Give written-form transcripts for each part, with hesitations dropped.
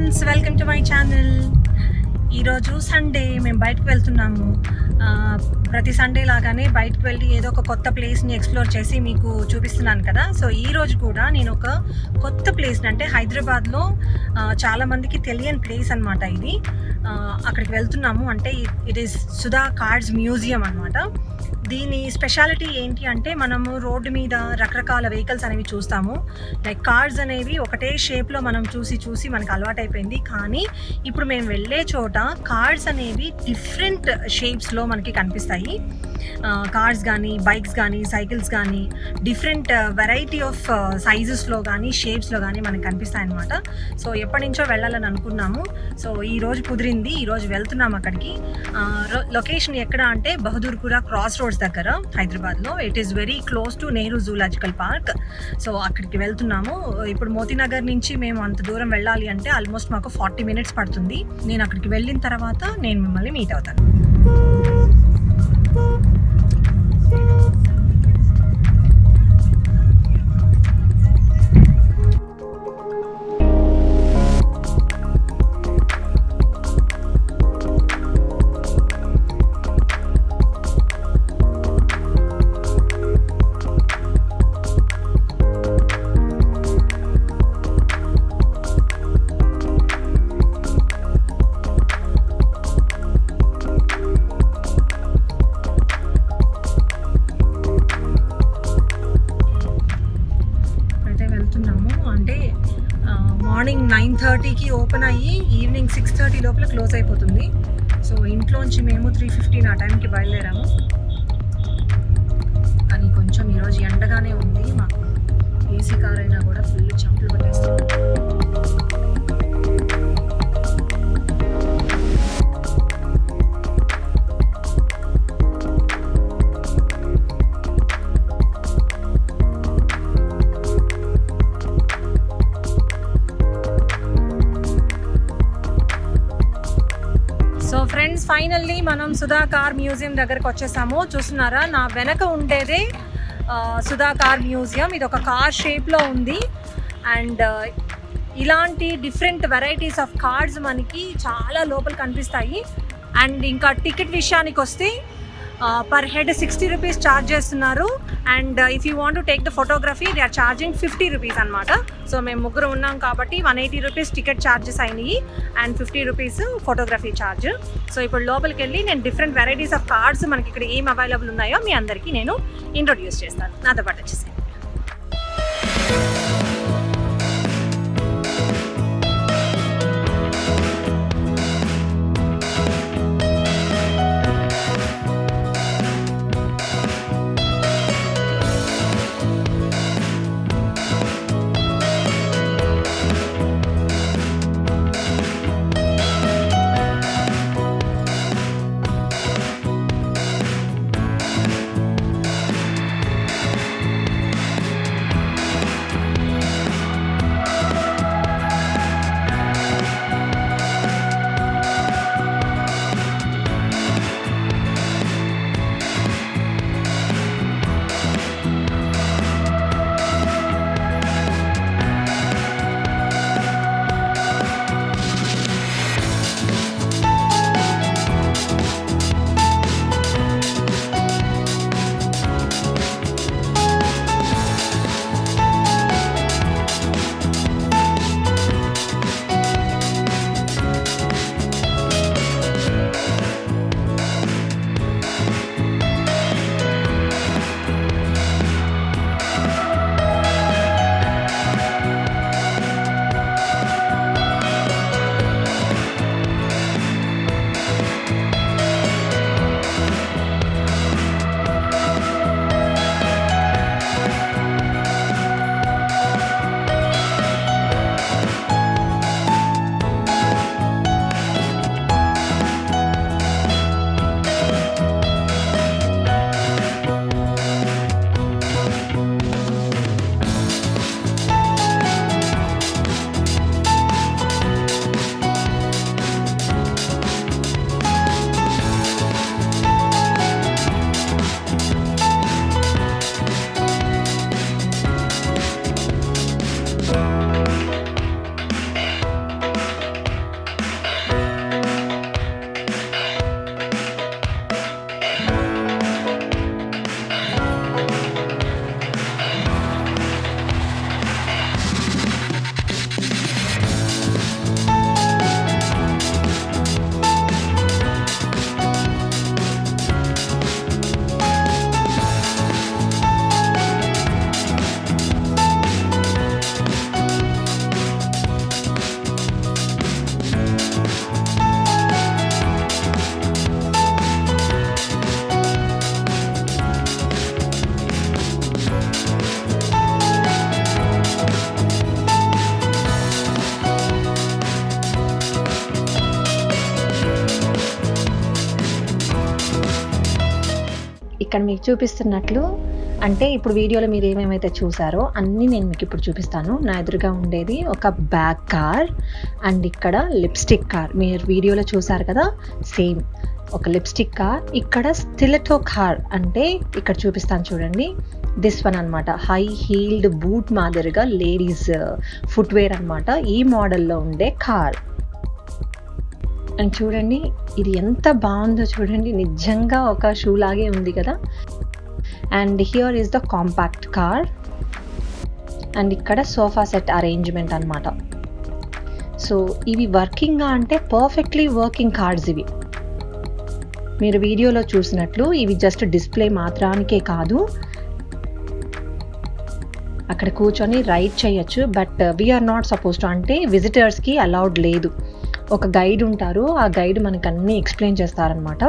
Friends, welcome to my channel. ఈరోజు Sunday మేము బయటకు వెళ్తున్నాము. ప్రతి సండే లాగానే బయటకు వెళ్ళి ఏదో ఒక కొత్త ప్లేస్ని ఎక్స్ప్లోర్ చేసి మీకు చూపిస్తున్నాను కదా. సో ఈరోజు కూడా నేను ఒక కొత్త ప్లేస్ని, అంటే హైదరాబాద్లో చాలామందికి తెలియని ప్లేస్ అనమాట ఇది. అక్కడికి వెళ్తున్నాము. అంటే it is Sudha cards museum అనమాట. దీని స్పెషాలిటీ ఏంటి అంటే, మనము రోడ్డు మీద రకరకాల వెహికల్స్ అనేవి చూస్తాము. లైక్ కార్డ్స్ అనేవి ఒకటే షేప్లో మనం చూసి మనకు అలవాటైపోయింది. కానీ ఇప్పుడు మేము వెళ్ళే చోట కార్డ్స్ అనేవి డిఫరెంట్ షేప్స్లో మనకి కనిపిస్తాయి. కార్స్ కానీ, బైక్స్ కానీ, సైకిల్స్ కానీ డిఫరెంట్ వెరైటీ ఆఫ్ సైజెస్లో కానీ, షేప్స్లో కానీ మనకు కనిపిస్తాయి అన్నమాట. సో ఎప్పటి నుంచో వెళ్ళాలని అనుకున్నాము. సో ఈరోజు కుదిరింది, ఈరోజు వెళ్తున్నాము అక్కడికి. లొకేషన్ ఎక్కడ అంటే బహదూర్పురా క్రాస్ రోడ్స్ దగ్గర హైదరాబాద్లో. It is very close to Nehru zoological park. So అక్కడికి వెళ్తున్నాము. ఇప్పుడు మోతీనగర్ నుంచి మేము అంత దూరం వెళ్ళాలి అంటే ఆల్మోస్ట్ మాకు 40 minutes పడుతుంది. నేను అక్కడికి వెళ్ళిన తర్వాత నేను మిమ్మల్ని మీట్ అవుతాను. మార్నింగ్ 9:30కి ఓపెన్ అయ్యి ఈవినింగ్ 6:30 లోపల క్లోజ్ అయిపోతుంది. సో ఇంట్లోంచి మేము 3:15 ఆ టైంకి బయలుదేరాము. కానీ కొంచెం ఈరోజు ఎండగానే ఉంది. మాకు ఏసీ కార్ అయినా కూడా ఫుల్ చెమటలు పట్టేస్తుంది. సో ఫ్రెండ్స్, ఫైనల్లీ మనం సుధా కార్ మ్యూజియం దగ్గరకు వచ్చేసాము. చూస్తున్నారా, నా వెనక ఉండేదే సుధా కార్ మ్యూజియం. ఇది ఒక కార్ షేప్లో ఉంది. అండ్ ఇలాంటి డిఫరెంట్ వెరైటీస్ ఆఫ్ కార్డ్స్ మనకి చాలా లోపల కనిపిస్తాయి. అండ్ ఇంకా టికెట్ విషయానికి వస్తే పర్ హెడ్ 60 rupees ఛార్జ్ చేస్తున్నారు. And if you want to take the photography they are charging 50 rupees అనమాట. సో మేము ముగ్గురు ఉన్నాం కాబట్టి 180 rupees టికెట్ ఛార్జెస్ అయినాయి and 50 rupees photography charge. So ఇప్పుడు లోపలికి వెళ్ళి నేను డిఫరెంట్ వెరైటీస్ ఆఫ్ కార్డ్స్ మనకి ఇక్కడ ఏం అవైలబుల్ ఉన్నాయో మీ అందరికీ నేను ఇంట్రొడ్యూస్ చేస్తాను. నాతో పాటు వచ్చేసి ఇక్కడ మీకు చూపిస్తున్నట్లు అంటే ఇప్పుడు వీడియోలో మీరు ఏమేమైతే చూసారో అన్నీ నేను మీకు ఇప్పుడు చూపిస్తాను. నా ఎదురుగా ఉండేది ఒక బ్యాగ్ కార్ అండ్ ఇక్కడ లిప్స్టిక్ కార్. మీరు వీడియోలో చూసారు కదా, సేమ్ ఒక లిప్స్టిక్ కార్. ఇక్కడ స్టిలెటో కార్ అంటే ఇక్కడ చూపిస్తాను చూడండి, దిస్ వన్ అనమాట. హై హీల్డ్ బూట్ మాదిరిగా లేడీస్ ఫుట్వేర్ అనమాట. ఈ మోడల్లో ఉండే కార్. అండ్ చూడండి ఇది ఎంత బాగుందో చూడండి, నిజంగా ఒక షూ లాగే ఉంది కదా. And here is the compact car. And ఇక్కడ సోఫా సెట్ అరేంజ్మెంట్ అనమాట. సో ఇవి వర్కింగ్గా అంటే పర్ఫెక్ట్లీ వర్కింగ్ కార్డ్స్ ఇవి. మీరు వీడియోలో చూసినట్లు ఇవి జస్ట్ డిస్ప్లే మాత్రానికే కాదు, అక్కడ కూర్చొని రైడ్ చేయొచ్చు. But we're not suppose to, అంటే విజిటర్స్కి అలౌడ్ లేదు. ఒక గైడ్ ఉంటారు, ఆ గైడ్ మనకు అన్నీ ఎక్స్ప్లెయిన్ చేస్తారనమాట.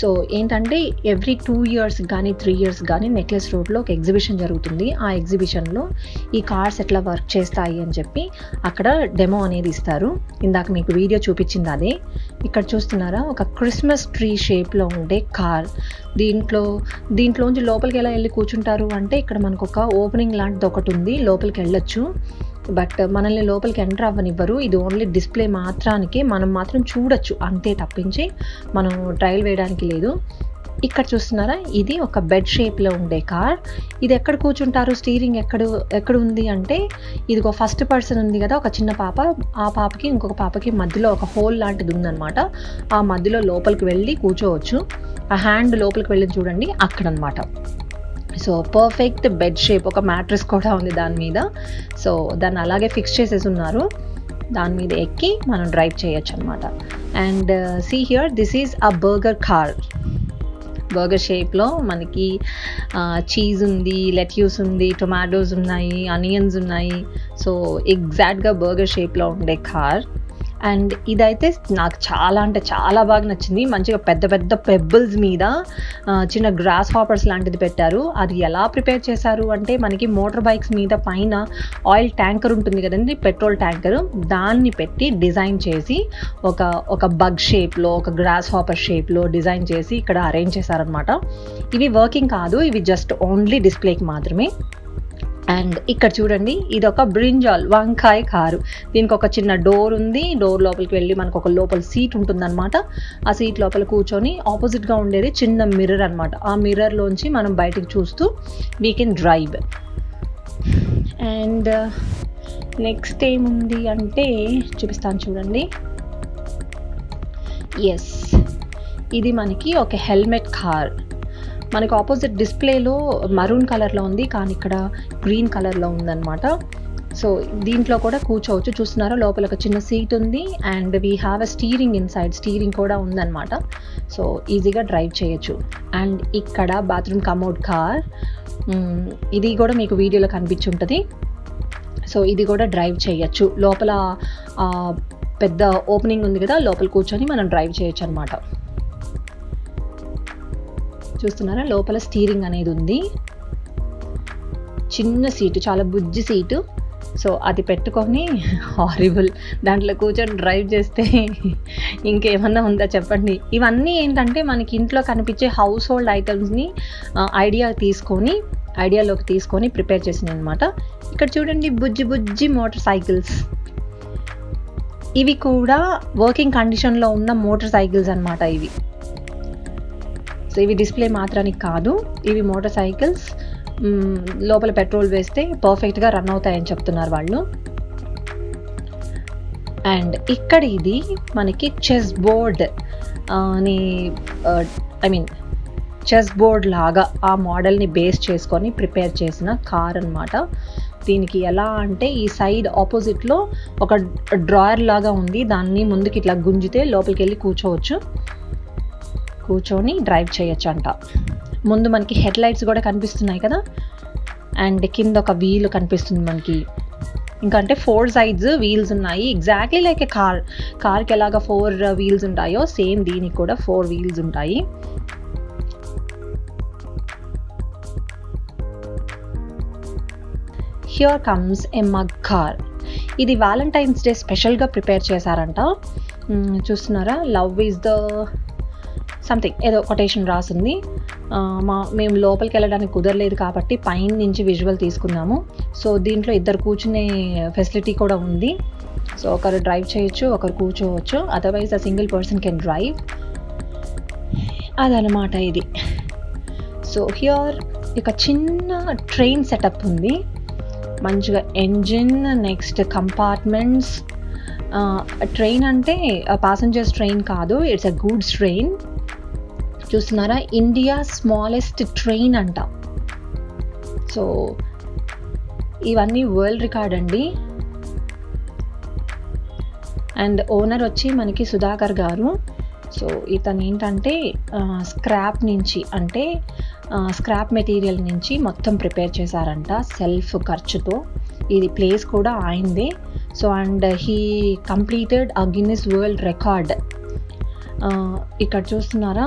సో ఏంటంటే ఎవ్రీ 2 years కానీ 3 years కానీ నెక్లెస్ రోడ్లో ఒక ఎగ్జిబిషన్ జరుగుతుంది. ఆ ఎగ్జిబిషన్లో ఈ కార్స్ ఎట్లా వర్క్ చేస్తాయి అని చెప్పి అక్కడ డెమో అనేది ఇస్తారు. ఇందాక మీకు వీడియో చూపించింది అదే. ఇక్కడ చూస్తున్నారా, ఒక క్రిస్మస్ ట్రీ షేప్లో ఉండే కార్. దీంట్లోంచి లోపలికి ఎలా వెళ్ళి కూర్చుంటారు అంటే ఇక్కడ మనకు ఒక ఓపెనింగ్ లాంటిది ఒకటి ఉంది, లోపలికి వెళ్ళొచ్చు. బట్ మనల్ని లోపలికి ఎంటర్ అవ్వనివ్వరు. ఇది ఓన్లీ డిస్ప్లే మాత్రానికే, మనం మాత్రం చూడొచ్చు అంతే తప్పించి మనం ట్రయల్ వేయడానికి లేదు. ఇక్కడ చూస్తున్నారా, ఇది ఒక బెడ్ షేప్లో ఉండే కార్. ఇది ఎక్కడ కూర్చుంటారు, స్టీరింగ్ ఎక్కడ ఉంది అంటే ఇది ఒక ఫస్ట్ పర్సన్ ఉంది కదా, ఒక చిన్న పాప, ఆ పాపకి ఇంకొక పాపకి మధ్యలో ఒక హోల్ లాంటిది ఉందన్నమాట. ఆ మధ్యలో లోపలికి వెళ్ళి కూర్చోవచ్చు. ఆ హ్యాండ్ లోపలికి వెళ్ళి చూడండి అక్కడ అనమాట. సో పర్ఫెక్ట్ బెడ్ షేప్, ఒక మ్యాట్రెస్ కూడా ఉంది దాని మీద. సో దాన్ని అలాగే ఫిక్స్ చేసేసి ఉన్నారు, దాని మీద ఎక్కి మనం డ్రైవ్ చేయొచ్చు అనమాట. And see here, this is a burger car. Burger షేప్లో మనకి చీజ్ ఉంది, లెట్యూస్ ఉంది, టొమాటోస్ ఉన్నాయి, ఆనియన్స్ ఉన్నాయి. సో ఎగ్జాక్ట్గా బర్గర్ షేప్లో ఉండే కార్. అండ్ ఇదైతే నాకు చాలా అంటే చాలా బాగా నచ్చింది. మంచిగా పెద్ద పెద్ద పెబ్బుల్స్ మీద చిన్న గ్రాస్ హాపర్స్ లాంటిది పెట్టారు. అది ఎలా ప్రిపేర్ చేశారు అంటే మనకి మోటార్ బైక్స్ మీద పైన ఆయిల్ ట్యాంకర్ ఉంటుంది కదండి, పెట్రోల్ ట్యాంకర్, దాన్ని పెట్టి డిజైన్ చేసి ఒక బగ్ షేప్లో, ఒక గ్రాస్ హాపర్ షేప్లో డిజైన్ చేసి ఇక్కడ అరేంజ్ చేశారనమాట. ఇవి వర్కింగ్ కాదు, ఇవి జస్ట్ ఓన్లీ డిస్ప్లేకి మాత్రమే. అండ్ ఇక్కడ చూడండి, ఇది ఒక బ్రింజాల్ వంకాయ కారు. దీనికి ఒక చిన్న డోర్ ఉంది, డోర్ లోపలికి వెళ్ళి మనకు ఒక లోపల సీట్ ఉంటుందన్నమాట. ఆ సీట్ లోపల కూర్చొని ఆపోజిట్గా ఉండేది చిన్న మిర్రర్ అనమాట. ఆ మిర్రర్లోంచి మనం బయటికి చూస్తూ we can drive. And next ఏముంది అంటే చూపిస్తాను చూడండి. ఎస్, ఇది మనకి ఒక హెల్మెట్ కార్. మనకు ఆపోజిట్ డిస్ప్లేలో మరూన్ కలర్లో ఉంది, కానీ ఇక్కడ గ్రీన్ కలర్లో ఉందన్నమాట. సో దీంట్లో కూడా కూర్చోవచ్చు. చూస్తున్నారా, లోపల ఒక చిన్న సీట్ ఉంది and we have a steering inside, steering కూడా ఉందన్నమాట. సో ఈజీగా డ్రైవ్ చేయొచ్చు. అండ్ ఇక్కడ బాత్రూమ్ కమోడ్ కార్, ఇది కూడా మీకు వీడియోలో కనిపించుంటుంది. సో ఇది కూడా డ్రైవ్ చేయొచ్చు. లోపల పెద్ద ఓపెనింగ్ ఉంది కదా, లోపల కూర్చొని మనం డ్రైవ్ చేయొచ్చు అనమాట. చూస్తున్నారా, లోపల స్టీరింగ్ అనేది ఉంది, చిన్న సీటు, చాలా బుజ్జి సీటు. సో అది పెట్టుకొని హారిబుల్, దాంట్లో కూర్చొని డ్రైవ్ చేస్తే ఇంకేమన్నా ఉందా చెప్పండి. ఇవన్నీ ఏంటంటే మనకి ఇంట్లో కనిపించే హౌస్ హోల్డ్ ఐటమ్స్ని ఐడియాలోకి తీసుకొని ప్రిపేర్ చేసినాయి అనమాట. ఇక్కడ చూడండి, బుజ్జి మోటార్ సైకిల్స్. ఇవి కూడా వర్కింగ్ కండిషన్లో ఉన్న మోటార్ సైకిల్స్ అనమాట ఇవి. సో ఇవి డిస్ప్లే మాత్రానికి కాదు, ఇవి మోటార్ సైకిల్స్. లోపల పెట్రోల్ వేస్తే పర్ఫెక్ట్గా రన్ అవుతాయని చెప్తున్నారు వాళ్ళు. అండ్ ఇక్కడ ఇది మనకి చెస్ బోర్డ్ చెస్ బోర్డ్ లాగా ఆ మోడల్ని బేస్ చేసుకొని ప్రిపేర్ చేసిన కార్ అనమాట. దీనికి ఎలా అంటే ఈ సైడ్ ఆపోజిట్లో ఒక డ్రాయర్ లాగా ఉంది, దాన్ని ముందుకి ఇట్లా గుంజితే లోపలికి వెళ్ళి కూర్చొని డ్రైవ్ చేయొచ్చు అంట. ముందు మనకి హెడ్ లైట్స్ కూడా కనిపిస్తున్నాయి కదా, అండ్ కింద ఒక వీల్ కనిపిస్తుంది మనకి. ఇంకా అంటే 4 sides వీల్స్ ఉన్నాయి, ఎగ్జాక్ట్లీ లైక్ ఏ కార్కి ఎలాగ 4 wheels ఉంటాయో సేమ్ దీనికి కూడా 4 wheels ఉంటాయి. Here comes A mug car. ఇది వ్యాలంటైన్స్ డే స్పెషల్గా ప్రిపేర్ చేశారంట. చూస్తున్నారా, లవ్ ఈజ్ ద సంథింగ్ ఏదో కొటేషన్ రాసింది. మేము లోపలికి వెళ్ళడానికి కుదరలేదు కాబట్టి పైన నుంచి విజువల్ తీసుకున్నాము. సో దీంట్లో ఇద్దరు కూర్చునే ఫెసిలిటీ కూడా ఉంది. సో ఒకరు డ్రైవ్ చేయొచ్చు, ఒకరు కూర్చోవచ్చు. Otherwise a single person can drive. అదనమాట ఇది. సో హియర్ ఇక చిన్న ట్రైన్ సెటప్ ఉంది. మంచిగా ఎంజిన్, నెక్స్ట్ కంపార్ట్మెంట్స్. ట్రైన్ అంటే ప్యాసింజర్స్ ట్రైన్ కాదు, ఇట్స్ అ గూడ్స్ ట్రైన్. చూస్తున్నారా, ఇండియా స్మాలెస్ట్ ట్రైన్ అంట. సో ఇవన్నీ వరల్డ్ రికార్డ్ అండి. అండ్ ఓనర్ వచ్చి మనకి సుధాకర్ గారు. సో ఇతను ఏంటంటే స్క్రాప్ నుంచి, అంటే స్క్రాప్ మెటీరియల్ నుంచి మొత్తం ప్రిపేర్ చేశారంట సెల్ఫ్ ఖర్చుతో. ఇది ప్లేస్ కూడా ఆయనదే. So and he completed a Guinness world record. ఇక్కడ చూస్తున్నారా,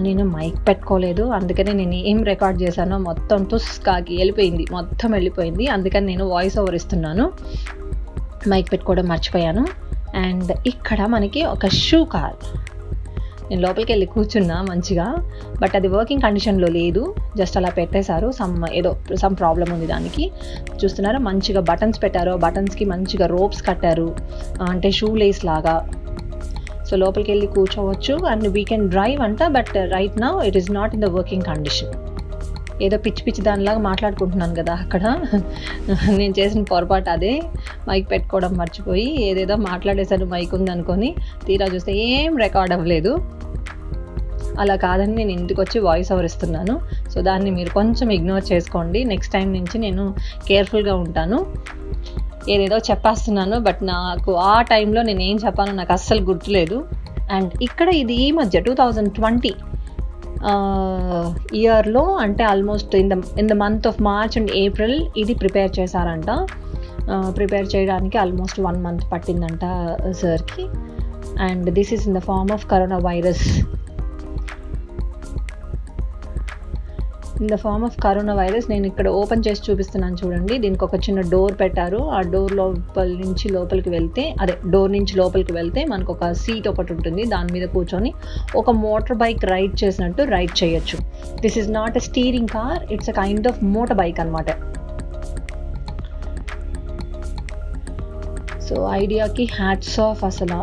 నేను మైక్ పెట్టుకోలేదు, అందుకనే నేను ఏం రికార్డ్ చేశానో మొత్తం తుస్కాకి వెళ్ళిపోయింది. అందుకని నేను వాయిస్ ఓవర్ ఇస్తున్నాను. మైక్ పెట్టుకోవడం మర్చిపోయాను. అండ్ ఇక్కడ మనకి ఒక షూ కార్. నేను లోపలికి వెళ్ళి కూర్చున్నా మంచిగా, బట్ అది వర్కింగ్ కండిషన్లో లేదు, జస్ట్ అలా పెట్టేశారు. సమ్ ప్రాబ్లం ఉంది దానికి. చూస్తున్నారా, మంచిగా బటన్స్ పెట్టారు. బటన్స్కి మంచిగా రోప్స్ కట్టారు, అంటే షూ లేస్ లాగా. సో లోపలికి వెళ్ళి కూర్చోవచ్చు అండ్ వీ కెన్ డ్రైవ్ అంట. But right now it is not in the working condition. ఏదో పిచ్చి దానిలాగా మాట్లాడుకుంటున్నాను కదా అక్కడ. నేను చేసిన పొరపాటు అదే, మైక్ పెట్టుకోవడం మర్చిపోయి ఏదేదో మాట్లాడేశాను మైక్ ఉందనుకొని. తీరా చూస్తే ఏం రికార్డ్ అవ్వలేదు. అలా కాదని నేను ఇంటికి వచ్చి వాయిస్ ఓవర్ ఇస్తున్నాను. సో దాన్ని మీరు కొంచెం ఇగ్నోర్ చేసుకోండి. నెక్స్ట్ టైం నుంచి నేను కేర్ఫుల్గా ఉంటాను. ఏదేదో చెప్పేస్తున్నాను, బట్ నాకు ఆ టైంలో నేను ఏం చెప్పానో నాకు అస్సలు గుర్తులేదు. అండ్ ఇక్కడ ఇది ఈ మధ్య 2020 ఇయర్లో, అంటే almost in the month of March and April ఇది ప్రిపేర్ చేశారంట. ప్రిపేర్ చేయడానికి ఆల్మోస్ట్ 1 month పట్టిందంట సార్కి. And this is in the form of corona virus. నేను ఇక్కడ ఓపెన్ చేసి చూపిస్తున్నాను చూడండి. దీనికి ఒక చిన్న డోర్ పెట్టారు. ఆ డోర్ నుంచి లోపలికి వెళ్తే మనకు ఒక సీట్ ఒకటి ఉంటుంది. దాని మీద కూర్చొని ఒక మోటార్ బైక్ రైడ్ చేసినట్టు రైడ్ చేయొచ్చు. This is not a steering car, it's a kind of motor bike అనమాట. సో ఐడియాకి హ్యాట్స్ ఆఫ్. అసలు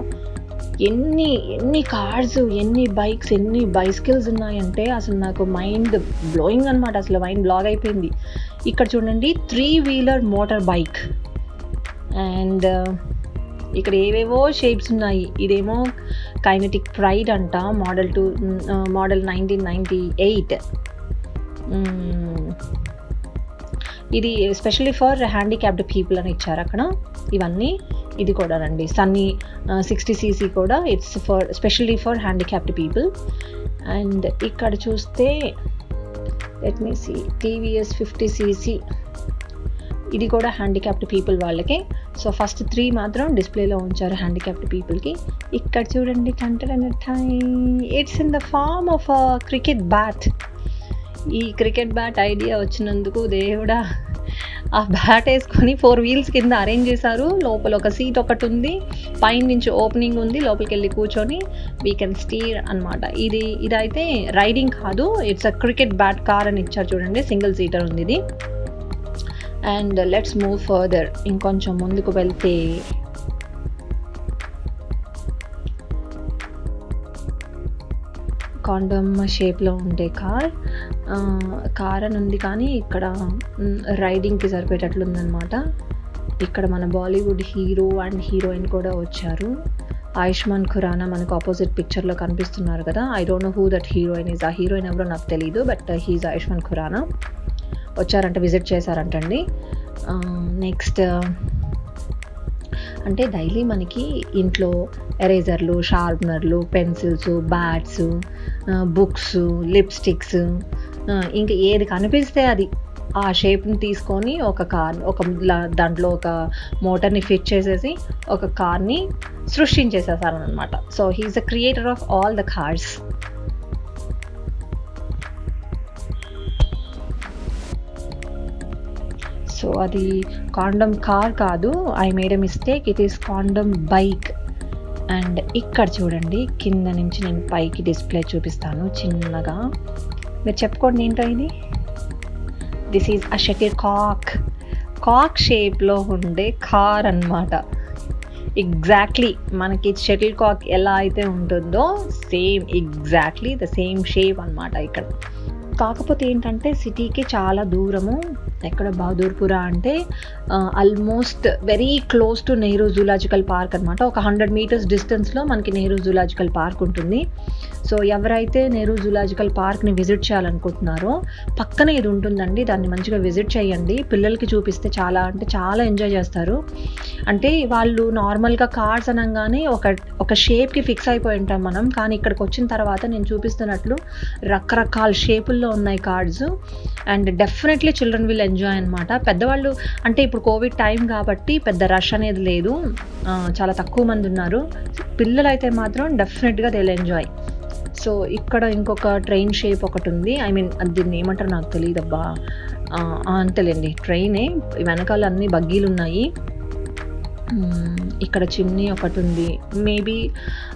ఎన్ని కార్స్, ఎన్ని బైక్స్, ఎన్ని బైసికల్స్ ఉన్నాయంటే అసలు నాకు మైండ్ బ్లోయింగ్ అనమాట. అసలు మైండ్ బ్లాగ్ అయిపోయింది. ఇక్కడ చూడండి, 3-wheeler మోటార్ బైక్. అండ్ ఇక్కడ ఏవేవో షేప్స్ ఉన్నాయి. ఇదేమో కైనెటిక్ ప్రైడ్ అంట, మోడల్ 1998. ఇది స్పెషల్లీ ఫర్ హ్యాండిక్యాప్డ్ పీపుల్ అని ఇచ్చారు అక్కడ. ఇవన్నీ ఇది కూడా రండి, సన్నీ 60cc కూడా, it's specially for handicapped people. And ఇక్కడ చూస్తే let me see, TVS 50cc, ఇది కూడా హ్యాండిక్యాప్డ్ పీపుల్ వాళ్ళకే. సో ఫస్ట్ 3 మాత్రం డిస్ప్లేలో ఉంచారు హ్యాండిక్యాప్డ్ పీపుల్కి. ఇక్కడ చూడండి, it's in the form of a cricket bat. ఈ క్రికెట్ బ్యాట్ ఐడియా వచ్చినందుకు దేవుడా, ఆ బ్యాట్ వేసుకొని 4 wheels కింద అరేంజ్ చేశారు. లోపల ఒక సీట్ ఒకటి ఉంది, పైన నుంచి ఓపెనింగ్ ఉంది, లోపలికి వెళ్ళి కూర్చొని వీ కెన్ స్టీర్ అనమాట. ఇదైతే రైడింగ్ కాదు, it's a cricket bat car అని ఇచ్చారు చూడండి. సింగిల్ సీటర్ ఉంది ఇది. And let's move further. ఇంకొంచెం ముందుకు వెళ్తే కాండమ్ షేప్లో ఉండే కార్ అని ఉంది, కానీ ఇక్కడ రైడింగ్కి సరిపోయేటట్లుందనమాట. ఇక్కడ మన బాలీవుడ్ హీరో అండ్ హీరోయిన్ కూడా వచ్చారు. ఆయుష్మాన్ ఖురానా మనకు ఆపోజిట్ పిక్చర్లో కనిపిస్తున్నారు కదా. I don't know who that heroine is. ఆ హీరోయిన్ ఎవరో నాకు తెలీదు, బట్ హీజ్ ఆయుష్మాన్ ఖురానా. వచ్చారంట, విజిట్ చేశారంటండి. నెక్స్ట్ అంటే డైలీ మనకి ఇంట్లో ఎరేజర్లు, షార్ప్నర్లు, పెన్సిల్స్, బ్యాట్స్, బుక్స్, లిప్స్టిక్స్, ఇంకా ఏది కనిపిస్తే అది ఆ షేప్ని తీసుకొని దాంట్లో ఒక మోటార్ని ఫిట్ చేసేసి ఒక కార్ని సృష్టించేసేసారనమాట. So he's the creator of all the cars. So అది కాండమ్ కార్ కాదు, I made a mistake, it is tandem bike. And ఇక్కడ చూడండి, కింద నుంచి నేను పైకి డిస్ప్లే చూపిస్తాను చిన్నగా. మీరు చెప్పుకోండి ఏంటో ఇది. దిస్ ఈజ్ అ షటిల్ కాక్ షేప్లో ఉండే కార్ అన్నమాట. ఎగ్జాక్ట్లీ మనకి షటిల్ కాక్ ఎలా అయితే ఉంటుందో same exactly the same shape అన్నమాట ఇక్కడ. కాకపోతే ఏంటంటే సిటీకి చాలా దూరము. ఎక్కడ బహదూర్పుర అంటే almost very close to Nehru zoological park అనమాట. ఒక 100 మీటర్స్ డిస్టెన్స్లో మనకి నెహ్రూ జూలాజికల్ పార్క్ ఉంటుంది. సో ఎవరైతే నెహ్రూ జూలాజికల్ పార్క్ని విజిట్ చేయాలనుకుంటున్నారో పక్కనే ఇది ఉంటుందండి, దాన్ని మంచిగా విజిట్ చేయండి. పిల్లలకి చూపిస్తే చాలా అంటే చాలా ఎంజాయ్ చేస్తారు. అంటే వాళ్ళు నార్మల్గా కార్డ్స్ అనగానే ఒక షేప్కి ఫిక్స్ అయిపోయి ఉంటాం మనం, కానీ ఇక్కడికి వచ్చిన తర్వాత నేను చూపిస్తున్నట్లు రకరకాల షేపుల్లో ఉన్నాయి cards. And definitely children will enjoy అనమాట. పెద్దవాళ్ళు అంటే ఇప్పుడు కోవిడ్ టైం కాబట్టి పెద్ద రష్ అనేది లేదు, చాలా తక్కువ మంది ఉన్నారు. పిల్లలు అయితే మాత్రం డెఫినెట్గా దే విల్ ఎంజాయ్. సో ఇక్కడ ఇంకొక ట్రైన్ షేప్ ఒకటి ఉంది. ఐ మీన్ దీన్ని ఏమంటారు నాకు తెలియదు అబ్బా, అంతేలేండి ట్రైనే. వెనకాల అన్ని బగ్గీలు ఉన్నాయి. ఇక్కడ చిన్ని ఒకటి ఉంది, మేబీ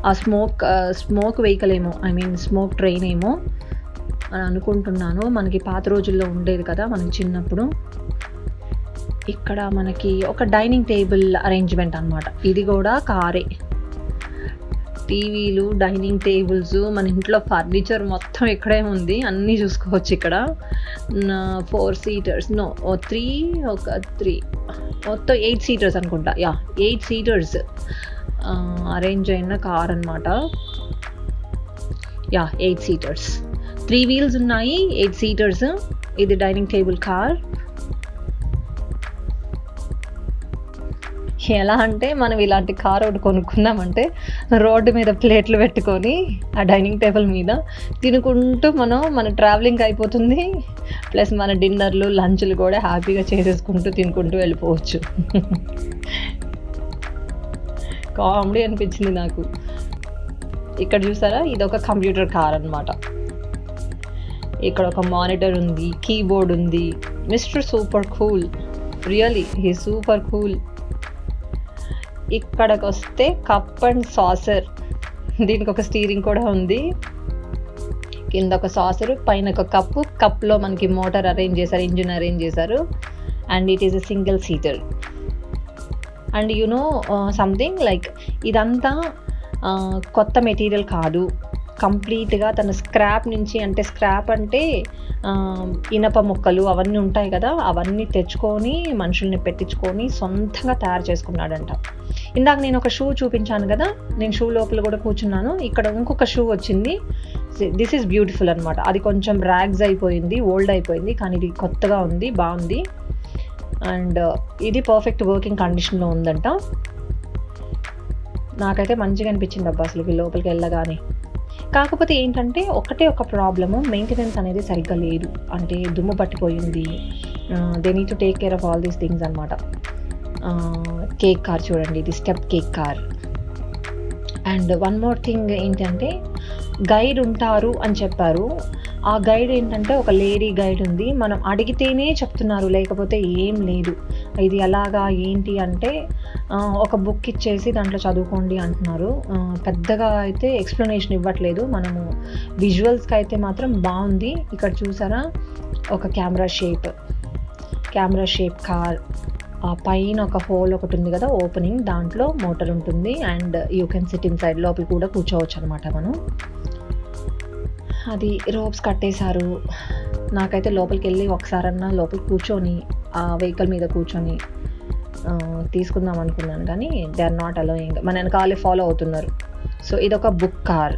ఆ స్మోక్ వెహికల్ ఏమో, ఐ మీన్ స్మోక్ ట్రైన్ ఏమో అని అనుకుంటున్నాను. మనకి పాత రోజుల్లో ఉండేది కదా మనం చిన్నప్పుడు. ఇక్కడ మనకి ఒక డైనింగ్ టేబుల్ అరేంజ్మెంట్ అన్నమాట. ఇది కూడా కారే. టీవీలు, డైనింగ్ టేబుల్స్, మన ఇంట్లో ఫర్నిచర్ మొత్తం ఇక్కడే ఉంది, అన్నీ చూసుకోవచ్చు ఇక్కడ. 4 సీటర్స్ మొత్తం 8 సీటర్స్ అనుకుంటా. 8 సీటర్స్ అరేంజ్ అయిన కార్ అనమాట. 8 సీటర్స్, 3 వీల్స్ ఉన్నాయి, 8 సీటర్స్. ఇది డైనింగ్ టేబుల్ కార్. ఎలా అంటే మనం ఇలాంటి కార్ ఒకటి కొనుక్కున్నామంటే రోడ్డు మీద ప్లేట్లు పెట్టుకొని ఆ డైనింగ్ టేబుల్ మీద తినుకుంటూ మన ట్రావెలింగ్ అయిపోతుంది. ప్లస్ మన డిన్నర్లు, లంచ్లు కూడా హ్యాపీగా చేసేసుకుంటూ తినుకుంటూ వెళ్ళిపోవచ్చు. కామెడీ అనిపించింది నాకు. ఇక్కడ చూసారా, ఇది ఒక కంప్యూటర్ కార్ అన్నమాట. ఇక్కడ ఒక మానిటర్ ఉంది, కీబోర్డ్ ఉంది. Mister super cool, really he super cool. ఇక్కడికి వస్తే కప్ అండ్ సాసర్, దీనికి ఒక స్టీరింగ్ కూడా ఉంది. కింద ఒక సాసర్, పైన ఒక కప్లో మనకి మోటార్ అరేంజ్ చేశారు, ఇంజిన్ అరేంజ్ చేశారు. And it is a single seater. And you know something like ఇదంతా కొత్త మెటీరియల్ కాదు, కంప్లీట్గా తన స్క్రాప్ నుంచి, అంటే స్క్రాప్ అంటే ఇనప ముక్కలు అవన్నీ ఉంటాయి కదా, అవన్నీ తెచ్చుకొని మనుషుల్ని పెట్టించుకొని సొంతంగా తయారు చేసుకున్నాడంట. ఇందాక నేను ఒక షూ చూపించాను కదా, నేను షూ లోపల కూడా కూర్చున్నాను. ఇక్కడ ఇంకొక షూ వచ్చింది. దిస్ ఈజ్ బ్యూటిఫుల్ అనమాట. అది కొంచెం ర్యాగ్స్ అయిపోయింది, ఓల్డ్ అయిపోయింది, కానీ ఇది కొత్తగా ఉంది, బాగుంది. అండ్ ఇది పర్ఫెక్ట్ వర్కింగ్ కండిషన్లో ఉందంట. నాకైతే మంచిగా అనిపించింది అబ్బా అసలు లోపలికి వెళ్ళగానే. కాకపోతే ఏంటంటే ఒక ప్రాబ్లము, మెయింటెనెన్స్ అనేది సరిగ్గా లేదు. అంటే దుమ్ము పట్టిపోయింది. They need to take care of all these things అనమాట. కేక్ కార్ చూడండి, ఇది step cake car. And one more thing ఏంటంటే గైడ్ ఉంటారు అని చెప్పారు. ఆ గైడ్ ఏంటంటే ఒక లేడీ గైడ్ ఉంది, మనం అడిగితేనే చెప్తున్నారు, లేకపోతే ఏం లేదు. ఇది ఎలాగా ఏంటి అంటే ఒక బుక్ ఇచ్చేసి దాంట్లో చదువుకోండి అంటున్నారు. పెద్దగా అయితే ఎక్స్ప్లెనేషన్ ఇవ్వట్లేదు. మనము విజువల్స్కి అయితే మాత్రం బాగుంది. ఇక్కడ చూసారా, ఒక కెమెరా షేప్ కార్. ఆ పైన ఒక హోల్ ఒకటి ఉంది కదా ఓపెనింగ్, దాంట్లో మోటార్ ఉంటుంది. And you can SIT in side, లోపల కూడా కూర్చోవచ్చు అనమాట మనం. అది రోప్స్ కట్టేశారు. నాకైతే లోపలికి వెళ్ళి ఒకసారన్నా లోపల కూర్చొని ఆ వెహికల్ మీద కూర్చొని తీసుకుందాం అనుకున్నాను, కానీ దే ఆర్ నాట్ అలోయింగ్. మన వెనకాలే ఫాలో అవుతున్నారు. సో ఇదొక బుక్ కార్.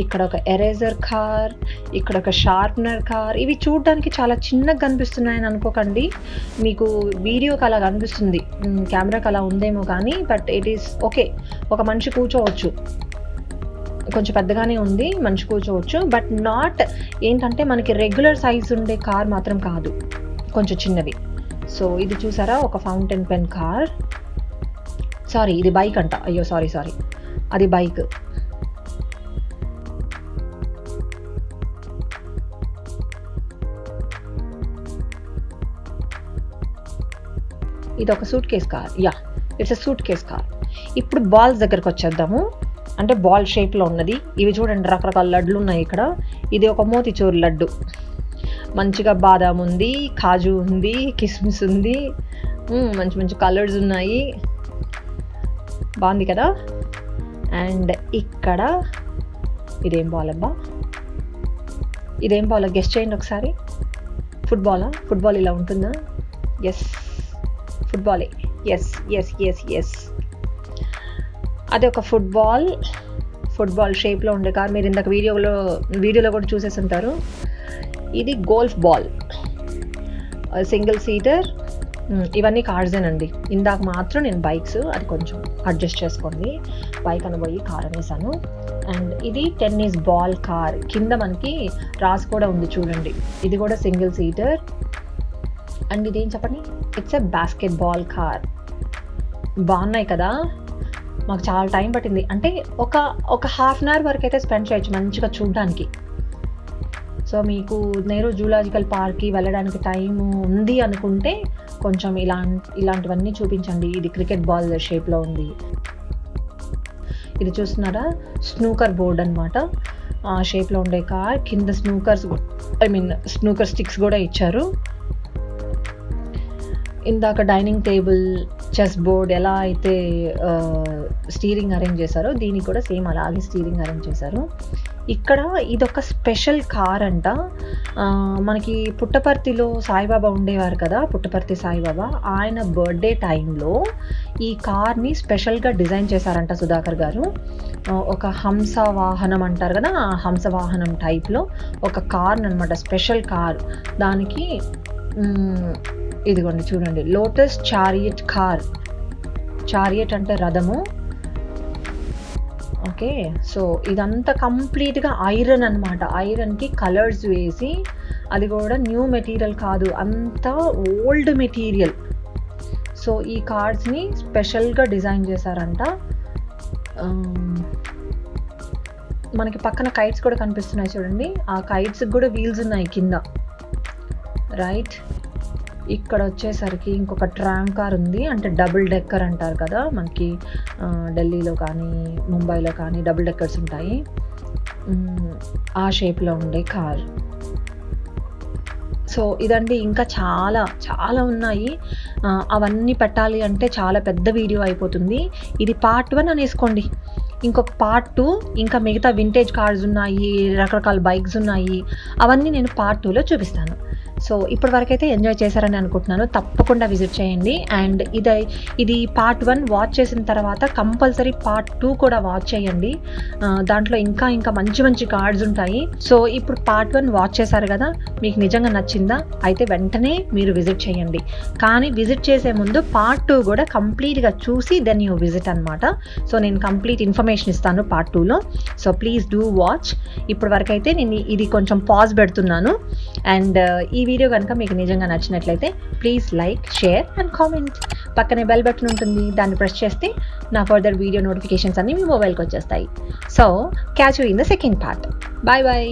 ఇక్కడ ఒక ఎరేజర్ కార్, ఇక్కడ ఒక షార్ప్నర్ కార్. ఇవి చూడడానికి చాలా చిన్నగా కనిపిస్తున్నాయని అనుకోకండి, మీకు వీడియోకి అలా కనిపిస్తుంది, కెమెరాకి అలా ఉందేమో కానీ, బట్ ఇట్ ఈస్ ఓకే. ఒక మనిషి కూర్చోవచ్చు, కొంచెం పెద్దగానే ఉంది, మనిషి కూర్చోవచ్చు. బట్ నాట్ ఏంటంటే మనకి రెగ్యులర్ సైజ్ ఉండే కార్ మాత్రం కాదు, కొంచెం చిన్నది. సో ఇది చూసారా, ఒక ఫౌంటైన్ పెన్ కార్. సారీ, ఇది బైక్ అంట. అయ్యో సారీ, అది బైక్. ఇది ఒక suit case car. It's a suit case car. ఇప్పుడు బాల్స్ దగ్గరకు వచ్చేద్దాము. అంటే బాల్ షేప్లో ఉన్నది. ఇవి చూడండి, రకరకాల లడ్లు ఉన్నాయి ఇక్కడ. ఇది ఒక మోతిచూర్ లడ్డు. మంచిగా బాదాం ఉంది, కాజు ఉంది, కిస్మిస్ ఉంది, మంచి మంచి కలర్స్ ఉన్నాయి. బాగుంది కదా. అండ్ ఇక్కడ ఇదేం బాల్ అబ్బా, ఇదేం బాల్ గెస్ట్ చేయండి ఒకసారి. ఫుట్బాలా? ఫుట్బాల్ ఇలా ఉంటుందా? ఎస్, ఫుట్బాలే. ఎస్ ఎస్ ఎస్ ఎస్, అది ఒక ఫుట్బాల్ షేప్లో ఉండే కార్. మీరు ఇందాక వీడియోలో కూడా చూసేసి ఉంటారు. ఇది గోల్ఫ్ బాల్, సింగిల్ సీటర్. ఇవన్నీ కార్సేనండి. ఇందాక మాత్రం నేను బైక్స్, అది కొంచెం అడ్జస్ట్ చేసుకోండి. బైక్ అనబోయి కార్ అనేసాను. అండ్ ఇది టెన్నిస్ బాల్ కార్. కింద మనకి రాసి కూడా ఉంది చూడండి. ఇది కూడా సింగిల్ సీటర్. అండ్ ఇదేం చెప్పండి, it's a basket ball car. బాగున్నాయి కదా. మాకు చాలా టైం పట్టింది, అంటే ఒక హాఫ్ అన్ అవర్ వరకు అయితే స్పెండ్ చేయొచ్చు మంచిగా చూడడానికి. సో మీకు నెహ్రూ జూలాజికల్ పార్క్కి వెళ్ళడానికి టైం ఉంది అనుకుంటే కొంచెం ఇలాంటివన్నీ చూపించండి. ఇది క్రికెట్ బాల్ షేప్లో ఉంది. ఇది చూస్తున్నారా, స్నూకర్ బోర్డ్ అనమాట. ఆ షేప్లో ఉండే కార్. కింద స్నూకర్ స్టిక్స్ కూడా ఇచ్చారు. ఇందాక డైనింగ్ టేబుల్, చెస్ బోర్డ్ ఎలా అయితే స్టీరింగ్ అరేంజ్ చేశారో దీనికి కూడా సేమ్ అలాగే స్టీరింగ్ అరేంజ్ చేశారు. ఇక్కడ ఇదొక స్పెషల్ కార్ అంట. మనకి పుట్టపర్తిలో సాయిబాబా ఉండేవారు కదా, పుట్టపర్తి సాయిబాబా, ఆయన బర్త్డే టైంలో ఈ కార్ని స్పెషల్గా డిజైన్ చేశారంట సుధాకర్ గారు. ఒక హంస వాహనం అంటారు కదా, ఆ హంస వాహనం టైప్లో ఒక కార్ అనమాట, స్పెషల్ కార్. దానికి ఇదిగోండి చూడండి, లోటస్ చారియట్ కార్. చారియట్ అంటే రథము. ఓకే, సో ఇదంతా కంప్లీట్గా ఐరన్ అనమాట. ఐరన్కి కలర్స్ వేసి, అది కూడా న్యూ మెటీరియల్ కాదు, అంతా ఓల్డ్ మెటీరియల్. సో ఈ కార్స్ని స్పెషల్గా డిజైన్ చేశారంట. మనకి పక్కన కైట్స్ కూడా కనిపిస్తున్నాయి చూడండి. ఆ కైట్స్కి కూడా వీల్స్ ఉన్నాయి కింద. రైట్, ఇక్కడ వచ్చేసరికి ఇంకొక ట్రామ్ కార్ ఉంది. అంటే డబుల్ డెక్కర్ అంటారు కదా, మనకి ఢిల్లీలో కానీ ముంబైలో కానీ డబుల్ డెక్కర్స్ ఉంటాయి. ఆ షేప్లో ఉండే కార్. సో ఇదండి, ఇంకా చాలా చాలా ఉన్నాయి. అవన్నీ పెట్టాలి అంటే చాలా పెద్ద వీడియో అయిపోతుంది. ఇది పార్ట్ 1 అనేసుకోండి. ఇంకొక పార్ట్ 2 ఇంకా మిగతా వింటేజ్ కార్స్ ఉన్నాయి, రకరకాల బైక్స్ ఉన్నాయి. అవన్నీ నేను పార్ట్ 2లో చూపిస్తాను. సో ఇప్పటి వరకైతే ఎంజాయ్ చేశారని అనుకుంటున్నాను. తప్పకుండా విజిట్ చేయండి. అండ్ ఇది పార్ట్ 1 వాచ్ చేసిన తర్వాత కంపల్సరీ పార్ట్ 2 కూడా వాచ్ చేయండి. దాంట్లో ఇంకా మంచి మంచి కార్డ్స్ ఉంటాయి. సో ఇప్పుడు పార్ట్ 1 వాచ్ చేశారు కదా, మీకు నిజంగా నచ్చిందా? అయితే వెంటనే మీరు విజిట్ చేయండి. కానీ విజిట్ చేసే ముందు పార్ట్ 2 కూడా కంప్లీట్గా చూసి దెన్ యూ విజిట్ అనమాట. సో నేను కంప్లీట్ ఇన్ఫర్మేషన్ ఇస్తాను పార్ట్ 2లో. So please do watch. ఇప్పటి వరకైతే నేను ఇది కొంచెం పాజ్ పెడుతున్నాను. అండ్ ఈ వీడియో కనుక మీకు నిజంగా నచ్చినట్లయితే please like, share and comment. పక్కనే బెల్ బటన్ ఉంటుంది, దాన్ని ప్రెస్ చేస్తే నా ఫర్దర్ వీడియో నోటిఫికేషన్స్ అన్నీ మీ మొబైల్కి వచ్చేస్తాయి. So catch you in the second part. Bye bye.